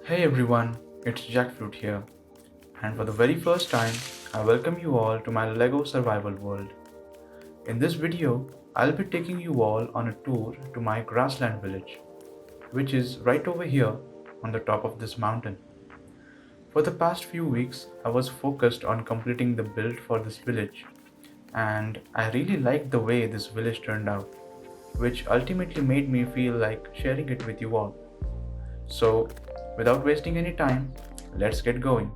Hey everyone, it's Jackfruit here, and for the very first time, I welcome you all to my LEGO survival world. In this video, I'll be taking you all on a tour to my Grassland Village, which is right over here on the top of this mountain. For the past few weeks, I was focused on completing the build for this village, and I really liked the way this village turned out, which ultimately made me feel like sharing it with you all. So, without wasting any time, let's get going.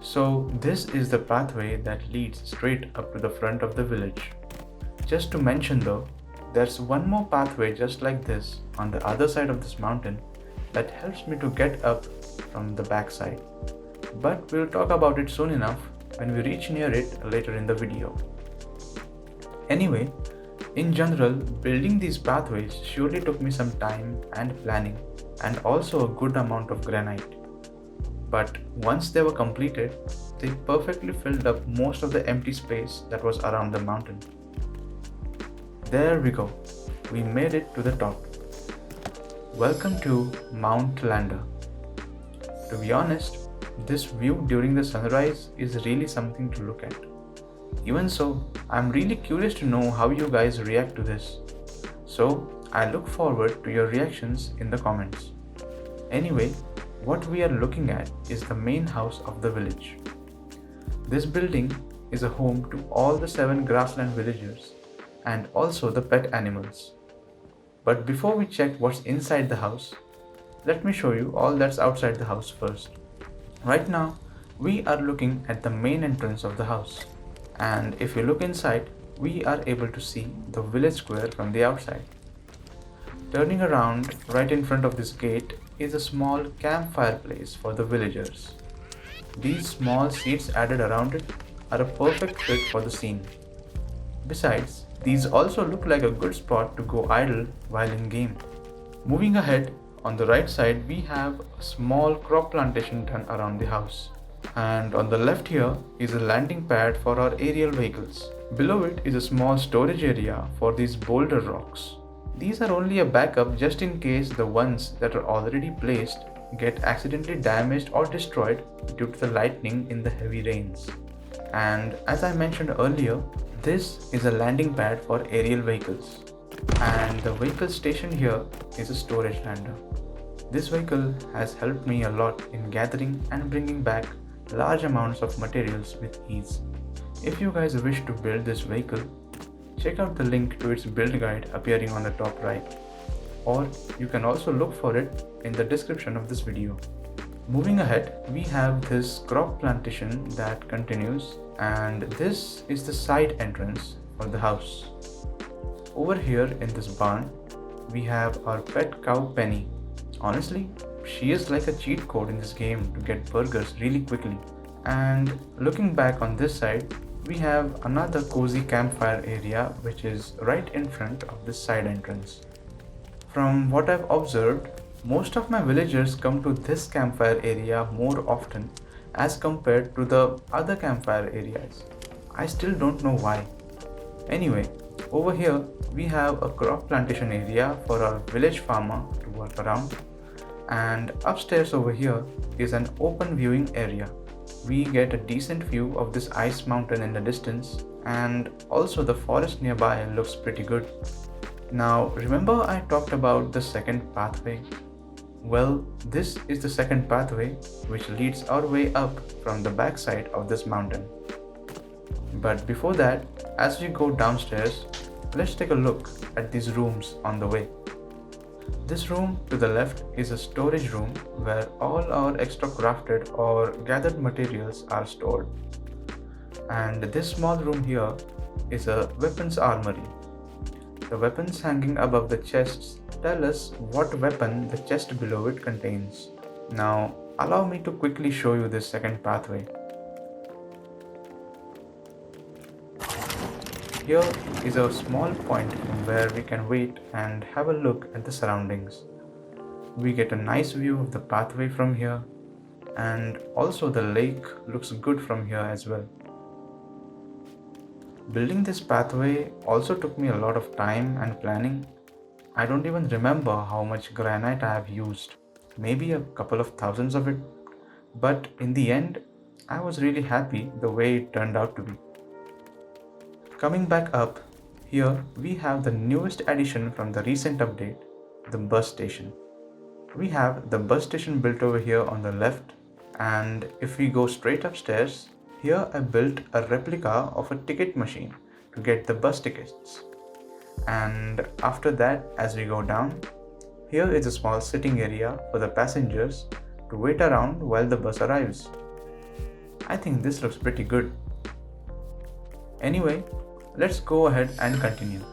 So, this is the pathway that leads straight up to the front of the village. Just to mention though, there's one more pathway just like this on the other side of this mountain that helps me to get up from the backside. But we'll talk about it soon enough when we reach near it later in the video. Anyway, in general, building these pathways surely took me some time and planning, and also a good amount of granite. But once they were completed, they perfectly filled up most of the empty space that was around the mountain. There we go, we made it to the top. Welcome to Mount Lander. To be honest, this view during the sunrise is really something to look at. Even so, I'm really curious to know how you guys react to this. So, I look forward to your reactions in the comments. Anyway, what we are looking at is the main house of the village. This building is a home to all the 7 grassland villagers and also the pet animals. But before we check what's inside the house, let me show you all that's outside the house first. Right now, we are looking at the main entrance of the house. And if you look inside, we are able to see the village square from the outside. Turning around right in front of this gate is a small campfire place for the villagers. These small seats added around it are a perfect fit for the scene. Besides, these also look like a good spot to go idle while in game. Moving ahead, on the right side we have a small crop plantation done around the house. And on the left here is a landing pad for our aerial vehicles. Below it is a small storage area for these boulder rocks. These are only a backup just in case the ones that are already placed get accidentally damaged or destroyed due to the lightning in the heavy rains. And as I mentioned earlier, this is a landing pad for aerial vehicles. And the vehicle station here is a storage lander. This vehicle has helped me a lot in gathering and bringing back large amounts of materials with ease. If you guys wish to build this vehicle, check out the link to its build guide appearing on the top right, or you can also look for it in the description of this video. Moving ahead, we have this crop plantation that continues, and this is the side entrance for the house. Over here in this barn, we have our pet cow Penny. Honestly, she is like a cheat code in this game to get burgers really quickly. And looking back on this side, we have another cozy campfire area which is right in front of this side entrance. From what I've observed, most of my villagers come to this campfire area more often as compared to the other campfire areas. I still don't know why. Anyway, over here we have a crop plantation area for our village farmer to work around, and upstairs over here is an open viewing area. We get a decent view of this ice mountain in the distance, and also the forest nearby looks pretty good. Now remember I talked about the second pathway? Well, this is the second pathway which leads our way up from the backside of this mountain. But before that, as we go downstairs, let's take a look at these rooms on the way. This room to the left is a storage room where all our extra crafted or gathered materials are stored. And this small room here is a weapons armory. The weapons hanging above the chests tell us what weapon the chest below it contains. Now, allow me to quickly show you this second pathway. Here is a small point from where we can wait and have a look at the surroundings. We get a nice view of the pathway from here, and also the lake looks good from here as well. Building this pathway also took me a lot of time and planning. I don't even remember how much granite I have used, maybe a couple of thousands of it, but in the end, I was really happy the way it turned out to be. Coming back up, here we have the newest addition from the recent update, the bus station. We have the bus station built over here on the left, and if we go straight upstairs, here I built a replica of a ticket machine to get the bus tickets. And after that, as we go down, here is a small sitting area for the passengers to wait around while the bus arrives. I think this looks pretty good. Anyway, let's go ahead and continue.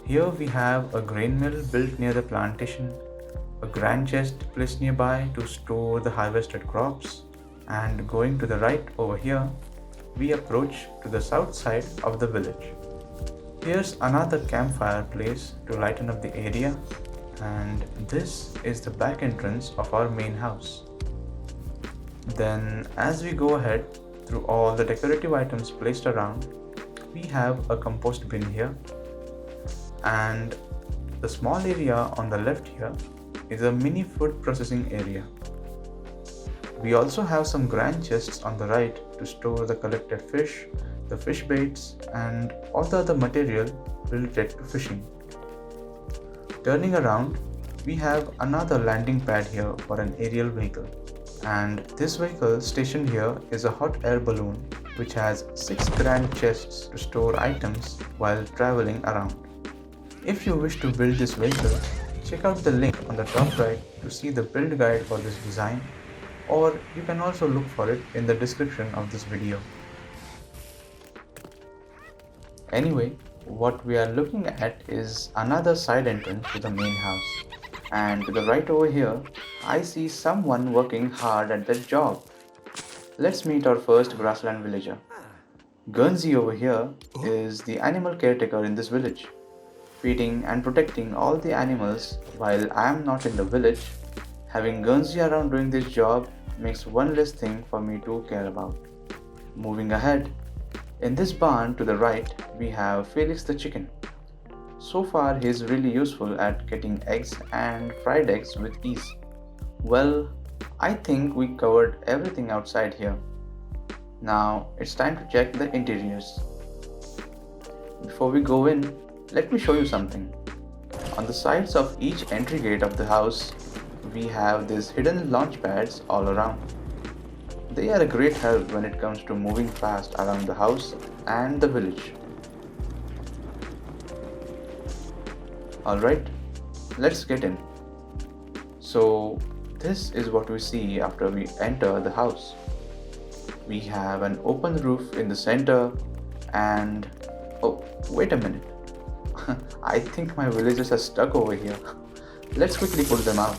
Here we have a grain mill built near the plantation, a grain chest placed nearby to store the harvested crops, and going to the right over here, we approach to the south side of the village. Here's another campfire place to lighten up the area, and this is the back entrance of our main house. Then, as we go ahead through all the decorative items placed around, we have a compost bin here, and the small area on the left here is a mini food processing area. We also have some grain chests on the right to store the collected fish, the fish baits, and all the other material related to fishing. Turning around, we have another landing pad here for an aerial vehicle. And this vehicle stationed here is a hot air balloon which has 6 grand chests to store items while traveling around. If you wish to build this vehicle, check out the link on the top right to see the build guide for this design, or you can also look for it in the description of this video. Anyway, what we are looking at is another side entrance to the main house. And to the right over here, I see someone working hard at their job. Let's meet our first grassland villager. Guernsey over here is the animal caretaker in this village, feeding and protecting all the animals while I am not in the village. Having Guernsey around doing this job makes one less thing for me to care about. Moving ahead, in this barn to the right, we have Felix the chicken. So far, he is really useful at getting eggs and fried eggs with ease. Well, I think we covered everything outside here. Now, it's time to check the interiors. Before we go in, let me show you something. On the sides of each entry gate of the house, we have these hidden launch pads all around. They are a great help when it comes to moving fast around the house and the village. Alright, let's get in. So, this is what we see after we enter the house. We have an open roof in the center and... oh, wait a minute. I think my villagers are stuck over here. Let's quickly put them out.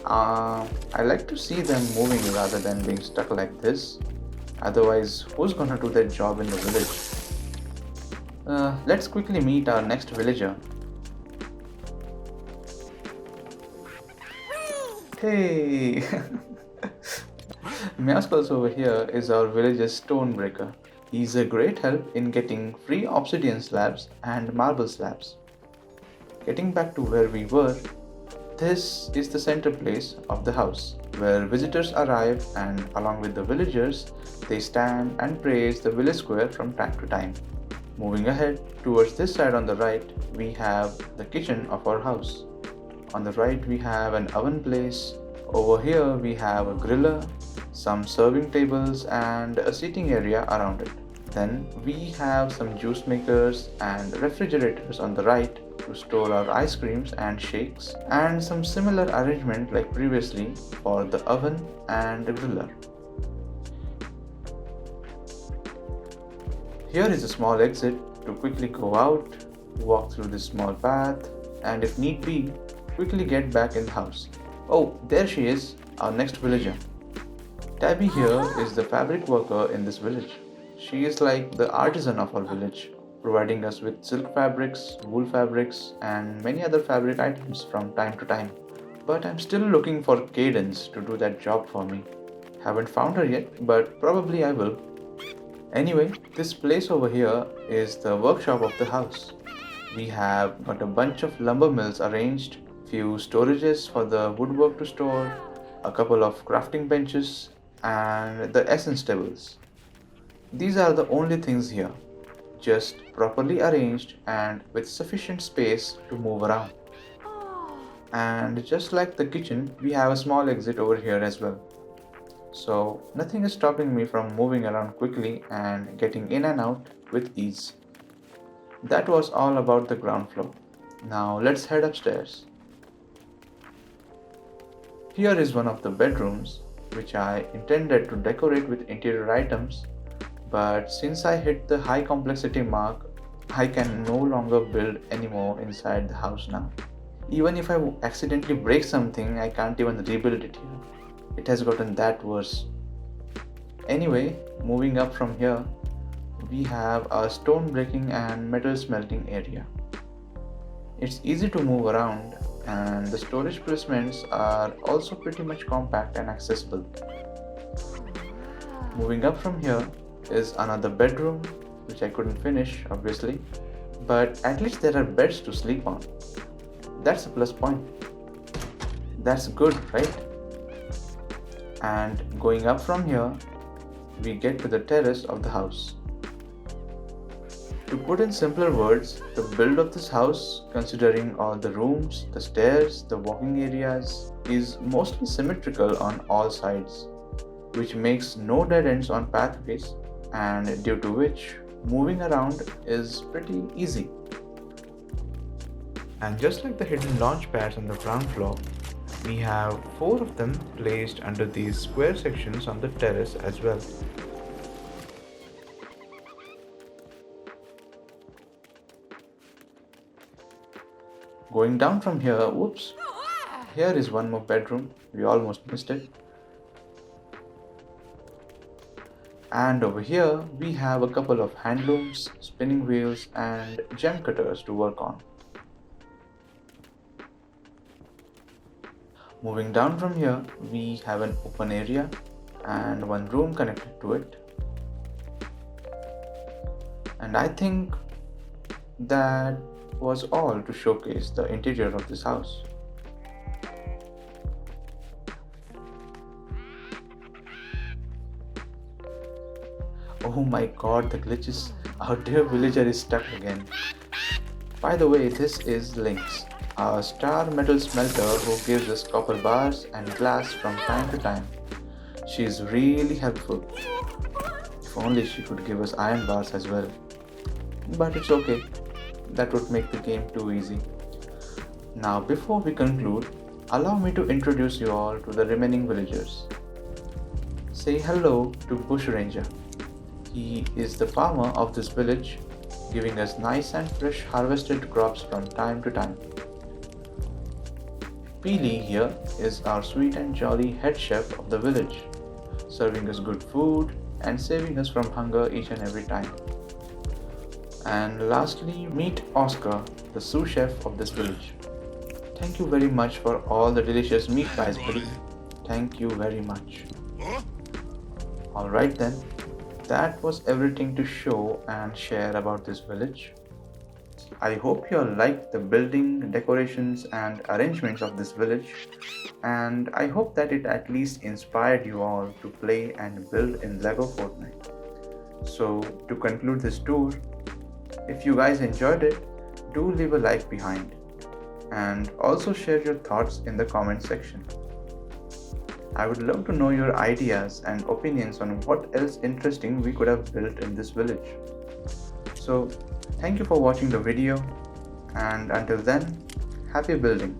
I like to see them moving rather than being stuck like this. Otherwise, who's gonna do their job in the village? Let's quickly meet our next villager. Hey! Meowskulls over here is our village's stonebreaker. He's a great help in getting free obsidian slabs and marble slabs. Getting back to where we were, this is the center place of the house, where visitors arrive and along with the villagers, they stand and praise the village square from time to time. Moving ahead, towards this side on the right, we have the kitchen of our house. On the right, we have an oven place. Over here, we have a griller, some serving tables, and a seating area around it. Then, we have some juice makers and refrigerators on the right to store our ice creams and shakes, and some similar arrangement like previously for the oven and the griller. Here is a small exit to quickly go out, walk through this small path, and if need be, quickly get back in the house. Oh, there she is, our next villager. Tabby here is the fabric worker in this village. She is like the artisan of our village, providing us with silk fabrics, wool fabrics, and many other fabric items from time to time. But I'm still looking for Cadence to do that job for me. Haven't found her yet, but probably I will. Anyway, this place over here is the workshop of the house. We have got a bunch of lumber mills arranged, few storages for the woodwork to store, a couple of crafting benches, and the essence tables. These are the only things here, just properly arranged and with sufficient space to move around. And just like the kitchen, we have a small exit over here as well. So nothing is stopping me from moving around quickly and getting in and out with ease. That was all about the ground floor. Now let's head upstairs. Here is one of the bedrooms, which I intended to decorate with interior items, but since I hit the high complexity mark, I can no longer build anymore inside the house now. Even if I accidentally break something, I can't even rebuild it here. It has gotten that worse. Anyway, moving up from here, we have a stone breaking and metal smelting area. It's easy to move around, and the storage placements are also pretty much compact and accessible. Moving up from here is another bedroom, which I couldn't finish obviously, but at least there are beds to sleep on. That's a plus point. That's good, right? And going up from here, we get to the terrace of the house. To put in simpler words, the build of this house, considering all the rooms, the stairs, the walking areas, is mostly symmetrical on all sides, which makes no dead ends on pathways, and due to which moving around is pretty easy. And just like the hidden launch pads on the ground floor, we have 4 of them placed under these square sections on the terrace as well. Going down from here, whoops, here is one more bedroom, we almost missed it. And over here we have a couple of hand looms, spinning wheels and gem cutters to work on. Moving down from here, we have an open area and one room connected to it. And I think that was all to showcase the interior of this house. Oh my god, the glitches. Our dear villager is stuck again. By the way, this is Lynx, a star metal smelter who gives us copper bars and glass from time to time. She is really helpful. If only she could give us iron bars as well. But it's okay. That would make the game too easy. Now before we conclude, allow me to introduce you all to the remaining villagers. Say hello to Bush Ranger. He is the farmer of this village, giving us nice and fresh harvested crops from time to time. Peely here is our sweet and jolly head chef of the village, serving us good food and saving us from hunger each and every time. And lastly, meet Oscar, the sous chef of this village. Thank you very much for all the delicious meat pies, buddy. Thank you very much. Alright then, that was everything to show and share about this village. I hope you all liked the building, decorations and arrangements of this village, and I hope that it at least inspired you all to play and build in LEGO Fortnite. So to conclude this tour, if you guys enjoyed it, do leave a like behind and also share your thoughts in the comment section. I would love to know your ideas and opinions on what else interesting we could have built in this village. So thank you for watching the video, and until then, happy building.